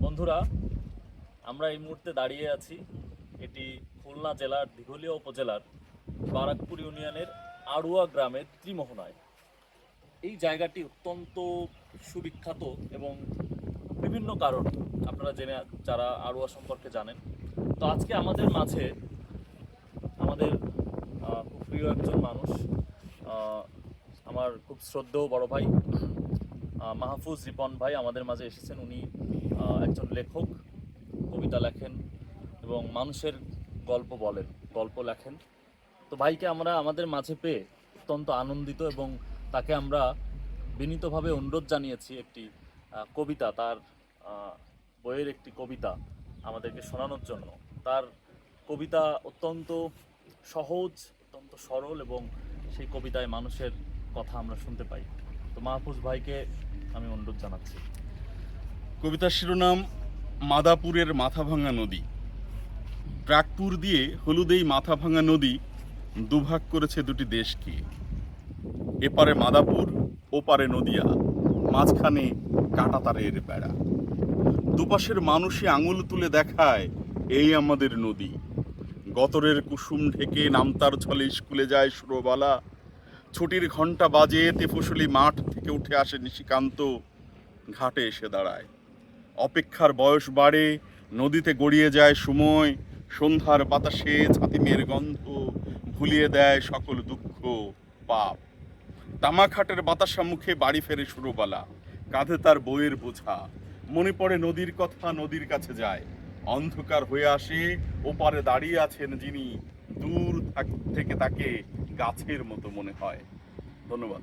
বন্ধুরা, আমরা এই মুহূর্তে দাঁড়িয়ে আছি। এটি খুলনা জেলার দিঘলিয়া উপজেলার বারাকপুর ইউনিয়নের আড়ুয়া গ্রামের ত্রিমোহনায়। এই জায়গাটি অত্যন্ত সুবিখ্যাত এবং বিভিন্ন কারণে আপনারা যারা আড়ুয়া সম্পর্কে জানেন। তো আজকে আমাদের মাঝে আমাদের খুব প্রিয় একজন মানুষ, আমার খুব শ্রদ্ধেয় বড় ভাই মাহফুজ রিপন ভাই আমাদের মাঝে এসেছেন। উনি একজন লেখক, কবিতা লেখেন এবং মানুষের গল্প লেখেন। তো ভাইকে আমরা আমাদের মাঝে পেয়ে অত্যন্ত আনন্দিত এবং তাকে আমরা বিনীতভাবে অনুরোধ জানিয়েছি একটি কবিতা, তার বইয়ের একটি কবিতা আমাদেরকে শোনানোর জন্য। তার কবিতা অত্যন্ত সহজ, অত্যন্ত সরল এবং সেই কবিতায় মানুষের কথা আমরা শুনতে পাই। তো মাহফুজ ভাইকে আমি অনুরোধ জানাচ্ছি। কবিতার শিরোনাম মাদাপুরের মাথাভাঙা নদী। প্রাকপুর দিয়ে হলুদেই মাথাভাঙা নদী দুভাগ করেছে দুটি দেশকে। এপারে মাদাপুর, ওপারে নদিয়া, মাঝখানে কাঁটাতারের বেড়া। দুপাশের মানুষে আঙুল তুলে দেখায় এই আমাদের নদী। গতরের কুসুম ঢেকে নামতার ছলে স্কুলে যায় সুরবালা। ছুটির ঘণ্টা বাজে তেফসলি মাঠ থেকে উঠে আসে নিশিকান্ত, ঘাটে এসে দাঁড়ায়। অপেক্ষার বয়স বাড়ে, নদীতে গড়িয়ে যায় সময়। সন্ধ্যার বাতাসে ছাতিমের গন্ধ ভুলিয়ে দেয় সকল দুঃখ পাপ। তামাখাটের বাতাসা মুখে বাড়ি ফেরে সুরবালা, কাঁধে তার বইয়ের বোঝা। মনে পড়ে নদীর কথা, নদীর কাছে যায়। অন্ধকার হয়ে আসে, ওপারে দাঁড়িয়ে আছেন যিনি, দূর থেকে তাকে গাছের মতো মনে হয়। ধন্যবাদ।